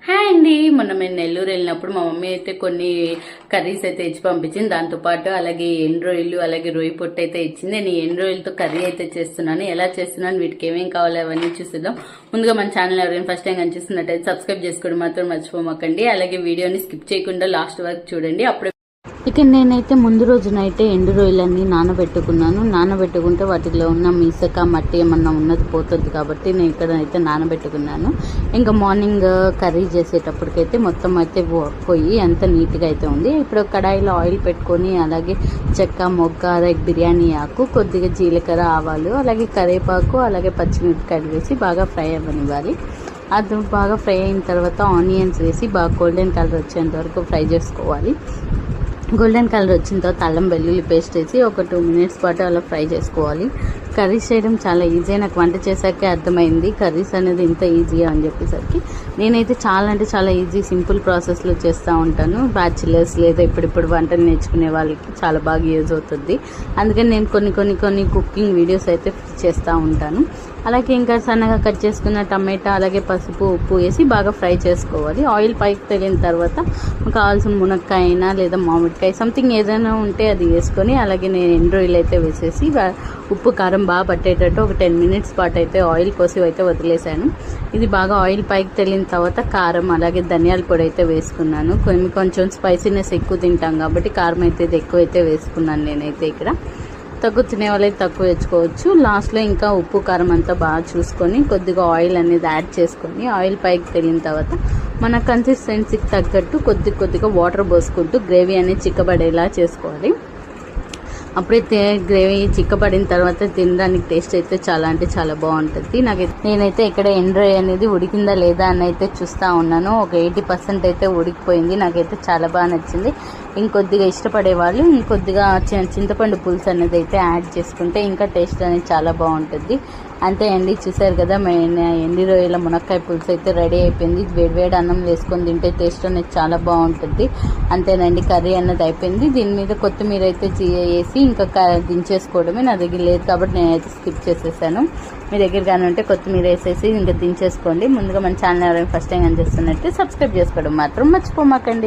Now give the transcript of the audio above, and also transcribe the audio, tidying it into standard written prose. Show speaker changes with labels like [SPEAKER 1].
[SPEAKER 1] Hi అండి. మొన్న మేము నెల్లూరు వెళ్ళినప్పుడు మా మమ్మీ అయితే కొన్ని కర్రీస్ అయితే ఇచ్చి పంపించింది. దాంతోపాటు అలాగే ఎండు రొయ్యలు అలాగే రొయ్యి పొట్టు అయితే ఇచ్చింది. నేను ఎండు రొయ్యలతో కర్రీ అయితే చేస్తున్నాను. ఎలా చేస్తున్నాను, వీటికి ఏమేమి కావాలి అవన్నీ చూసిద్దాం. ముందుగా మన ఛానల్ ఎవరైనా ఫస్ట్ టైం కనిపిస్తున్నట్టయితే సబ్స్క్రైబ్ చేసుకోవడం మాత్రం మర్చిపోమాకండి. అలాగే వీడియోని స్కిప్ చేయకుండా లాస్ట్ వరకు చూడండి. అప్పుడే ఇక నేనైతే ముందు రోజునైతే ఎండు రొయ్యలన్నీ నానబెట్టుకుంటే వాటిలో ఉన్న మీసక మట్టి ఏమన్నా ఉన్నది పోతుంది కాబట్టి నేను ఇక్కడ అయితే నానబెట్టుకున్నాను. ఇంకా మార్నింగ్ కర్రీ చేసేటప్పటికైతే మొత్తం అయితే పోయి అంత నీట్గా అయితే ఉంది. ఇప్పుడు కడాయిలో ఆయిల్ పెట్టుకొని అలాగే చెక్క మొగ్గ అలాగే బిర్యానీ ఆకు కొద్దిగా జీలకర్ర ఆవాలు అలాగే కరివేపాకు అలాగే పచ్చిమిరపకాయలు వేసి బాగా ఫ్రై అవ్వనివ్వాలి. అది బాగా ఫ్రై అయిన తర్వాత ఆనియన్స్ వేసి బాగా గోల్డెన్ కలర్ వచ్చేంత వరకు ఫ్రై చేసుకోవాలి. గోల్డెన్ కలర్ వచ్చిన తర్వాత అల్లం వెల్లుల్లి పేస్ట్ వేసి ఒక 2 minutes పాటు అలా ఫ్రై చేసుకోవాలి. కర్రీస్ చేయడం చాలా ఈజీ. నాకు వంట చేశాకే అర్థమైంది కర్రీస్ అనేది ఇంత ఈజీగా అని చెప్పేసరికి నేనైతే చాలా ఈజీ సింపుల్ ప్రాసెస్లో చేస్తూ ఉంటాను. బ్యాచిలర్స్ లేదా ఇప్పుడు వంటలు నేర్చుకునే వాళ్ళకి చాలా బాగా యూజ్ అవుతుంది. అందుకని నేను కొన్ని కుకింగ్ వీడియోస్ అయితే చేస్తూ ఉంటాను. అలాగే ఇంకా సన్నగా కట్ చేసుకున్న టమాటా అలాగే పసుపు ఉప్పు వేసి బాగా ఫ్రై చేసుకోవాలి. ఆయిల్ పైకి తగిలిన తర్వాత కావాల్సిన మునక్కాయ అయినా లేదా మామిడికాయ సంథింగ్ ఏదైనా ఉంటే అది వేసుకొని అలాగే నేను ఎండు రొయ్యలు అయితే వేసేసి ఉప్పు కారం బాగా పట్టేటట్టు ఒక 10 minutes పాటు అయితే ఆయిల్ కోసి అయితే వదిలేసాను. ఇది బాగా ఆయిల్ పైకి తగిలిన తర్వాత కారం అలాగే ధనియాల పొడి అయితే వేసుకున్నాను. కొంచెం స్పైసీనెస్ ఎక్కువ తింటాం కాబట్టి కారం అయితే ఇది ఎక్కువ అయితే వేసుకున్నాను. నేనైతే ఇక్కడ తక్కువ తినే వాళ్ళైతే తక్కువ వేసుకోవచ్చు. లాస్ట్లో ఇంకా ఉప్పు కారం అంతా బాగా చూసుకొని కొద్దిగా ఆయిల్ అనేది యాడ్ చేసుకొని ఆయిల్ పైకి తగిలిన తర్వాత మన కన్సిస్టెన్సీకి తగ్గట్టు కొద్దిగా వాటర్ పోసుకుంటూ గ్రేవీ అనేది చిక్కబడేలా చేసుకోవాలి. అప్పుడైతే గ్రేవీ చిక్కబడిన తర్వాత తినడానికి టేస్ట్ అయితే చాలా బాగుంటుంది. నేనైతే ఇక్కడ ఎండు రొయ్య అనేది ఉడికిందా లేదా అని అయితే చూస్తూ ఉన్నాను. ఒక 80% అయితే ఉడికిపోయింది. నాకైతే చాలా బాగా నచ్చింది. ఇంకొద్దిగా ఇష్టపడే వాళ్ళు ఇంకొద్దిగా చింతపండు పులుసు అనేది అయితే యాడ్ చేసుకుంటే ఇంకా టేస్ట్ అనేది చాలా బాగుంటుంది. అంతే అండి, చూసారు కదా ఎండు రొయ్యల మునక్కాయ పులుసు అయితే రెడీ అయిపోయింది. వేడివేడి అన్నం వేసుకొని తింటే టేస్ట్ అనేది చాలా బాగుంటుంది. అంతేనండి, కర్రీ అన్నది అయిపోయింది. దీని మీద కొత్తిమీర అయితే వేసి ఇంకా దించేసుకోవడమే. నా దగ్గర లేదు కాబట్టి నేనైతే స్కిప్ చేసేసాను. మీ దగ్గర కానీ ఉంటే కొత్తిమీర వేసేసి ఇంకా దించేసుకోండి. ముందుగా మన ఛానల్ ఎవరైనా ఫస్ట్ టైం కనిపిస్తున్నట్టు సబ్స్క్రైబ్ చేసుకోవడం మాత్రం మర్చిపోమాకండి.